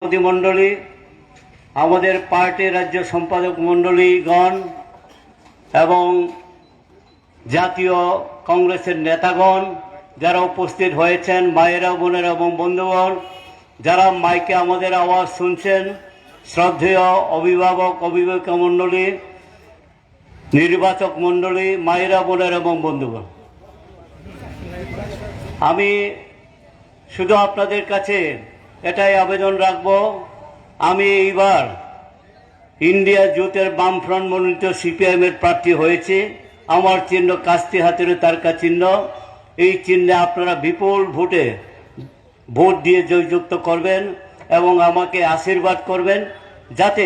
প্রতিমণ্ডলী, আমাদের পার্টির রাজ্য সম্পাদক মণ্ডলীগণ এবং জাতীয় কংগ্রেসের নেতাগণ যারা উপস্থিত হয়েছেন, মায়েরা, বোনেরা এবং বন্ধুগণ যারা মাইকে আমাদের আওয়াজ শুনছেন, শ্রদ্ধেয় অভিভাবক অভিভাবিকা মণ্ডলী, নির্বাচক মণ্ডলী, মায়েরা, বোনেরা এবং বন্ধুগণ, আমি শুধু আপনাদের কাছে এটাই আবেদন রাখব, আমি এইবার ইন্ডিয়া জোটের বামফ্রন্ট মনোনীত সিপিআইএমের প্রার্থী হয়েছে। আমার চিহ্ন কাস্তি হাতের তারকা চিহ্ন। এই চিহ্নে আপনারা বিপুল ভোটে ভোট দিয়ে জয়যুক্ত করবেন এবং আমাকে আশীর্বাদ করবেন যাতে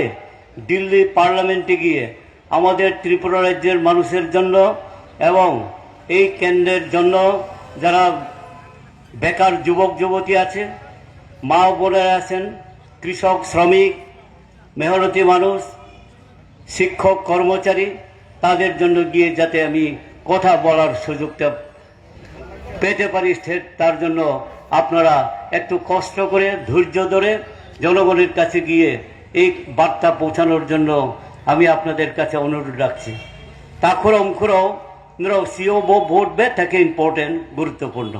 দিল্লি পার্লামেন্টে গিয়ে আমাদের ত্রিপুরা রাজ্যের মানুষের জন্য এবং এই কেন্দ্রের জন্য যারা বেকার যুবক যুবতী আছে, মা বোনেরা আছেন, কৃষক, শ্রমিক, মেহনতি মানুষ, শিক্ষক, কর্মচারী, তাদের জন্য গিয়ে যাতে আমি কথা বলার সুযোগটা পেতে পারি, তার জন্য আপনারা একটু কষ্ট করে ধৈর্য ধরে জনগণের কাছে গিয়ে এই বার্তা পৌঁছানোর জন্য আমি আপনাদের কাছে অনুরোধ রাখছি। তারপরেও সিও ভোট বে থাকে ইম্পর্টেন্ট, গুরুত্বপূর্ণ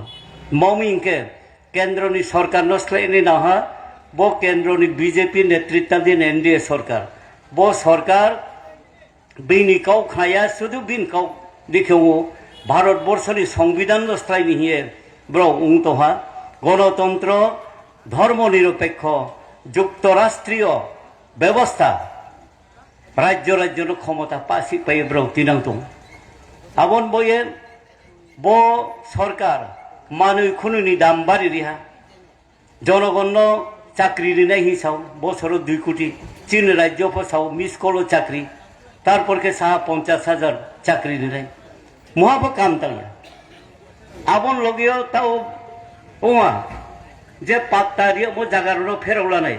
মমিংকে কেন্দ্রনি সরকার নস্লাইনি না হয় বো কেন্দ্রনি বিজেপি নেতৃত্বাধীন এনডিএ সরকার বো সরকার বিনিকাও খায়া শুধু বিনকাও দেখেও ভারতবর্ষের সংবিধান নস্লাইনি হিয়ে ব্র উংতহা গণতন্ত্র, ধর্মনিরপেক্ষ, যুক্তরাষ্ট্রীয় ব্যবস্থা রাজ্য রাজ্যের ক্ষমতা পাশি পাইয়ে ব্র তিনাংত আবন বইয়ে বো সরকার মানুষ খুনুনি দাম বাড়ি রিহা জনগণ চাকরি রিনাই হিসাব বছর 2 কোটি, চীন রাজ্য ফসাও মিস করো চাকরি, তারপরকে সাহা 50,000 চাকরি রিনাই মহাব কাম তাঙ্গা আবন লগেও তাও ওমা যে পাত্তা দিয়ে মো জাগার ফেরওলা নাই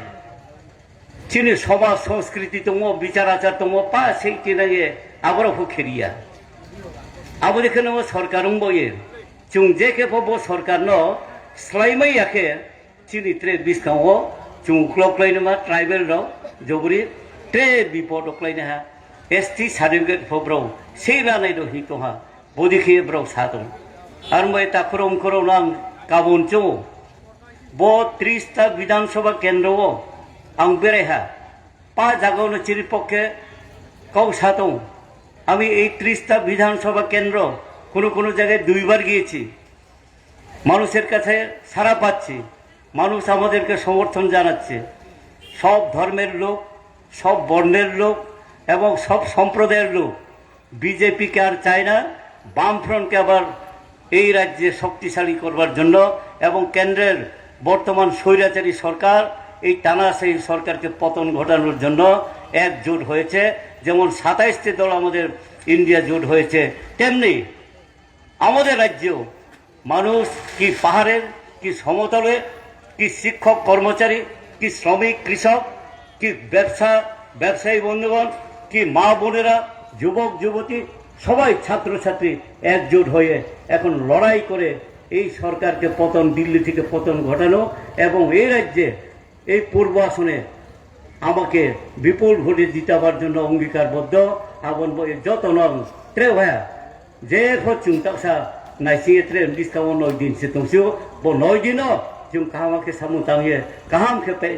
চীনে সমাজ সংস্কৃতি দङ, বিচার আচার দङ, পা সেই চিনাইয়ে আবার খেরিয়া আবো দেখেন সরকার বইয়ে চুং যে খেপো বো সরকার ন স্লাইমাই আখে চিনি ট্রে বিস্কাও চুং ক্লকলাইন मा ट्राइबल रो जबरी ट्रे बिपद क्लाइन हा एसटी सार्टिफिकेट फब्रौ সেই রানাই रो हि तो हा बदि खे ब्रौ सादों আর মই তাকরম করো নাম কাবন চো বো 30 টা বিধানসভা কেন্দ্র আং বেরেহা পা জাগানো চিরিপক্ষে কও সাদোं আমি এই 30 টা বিধানসভা কেন্দ্র কোনো কোনো জায়গায় 2 বার গিয়েছি, মানুষের কাছে সাড়া পাচ্ছি, মানুষ আমাদেরকে সমর্থন জানাচ্ছে। সব ধর্মের লোক, সব বর্ণের লোক এবং সব সম্প্রদায়ের লোক বিজেপিকে আর চায় না, বামফ্রন্টকে আবার এই রাজ্যে শক্তিশালী করবার জন্য এবং কেন্দ্রের বর্তমান স্বৈরাচারী সরকার এই টানা সেই সরকারকে পতন ঘটানোর জন্য একজোট হয়েছে। যেমন 27টি দল আমাদের ইন্ডিয়া জোট হয়েছে, তেমনি আমাদের রাজ্যেও মানুষ কি পাহাড়ের, কি সমতলে, কি শিক্ষক কর্মচারী, কি শ্রমিক কৃষক, কি ব্যবসায়ী বন্ধুগণ, কি মা বোনেরা, যুবক যুবতী, সবাই ছাত্রছাত্রী একজোট হয়ে এখন লড়াই করে এই সরকারকে পতন, দিল্লি থেকে পতন ঘটানো এবং এই রাজ্যে এই পূর্ব আসনে আমাকে বিপুল ভোটে জিতাবার জন্য অঙ্গীকারবদ্ধ। আবন যত নং ট্রে ভায়া যে হচ্ছুং তাকসা নাইসি ট্রে ডিসকাও 9 दिन से तुमसियो वो 9 दिन जों काहामके सामु तांगे काहाम खेपे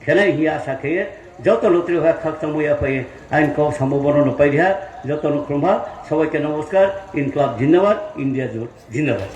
खेले हि आशा खेये যত লত্রে ভায়া খাকতা মইয়া পাই আইন কও সম্ভাবনা পাই রিহা যত নক্রমা সবাইকে নমস্কার। ইনকলাব জিন্দাবাদ, ইন্ডিয়া জোট জিন্দাবাদ।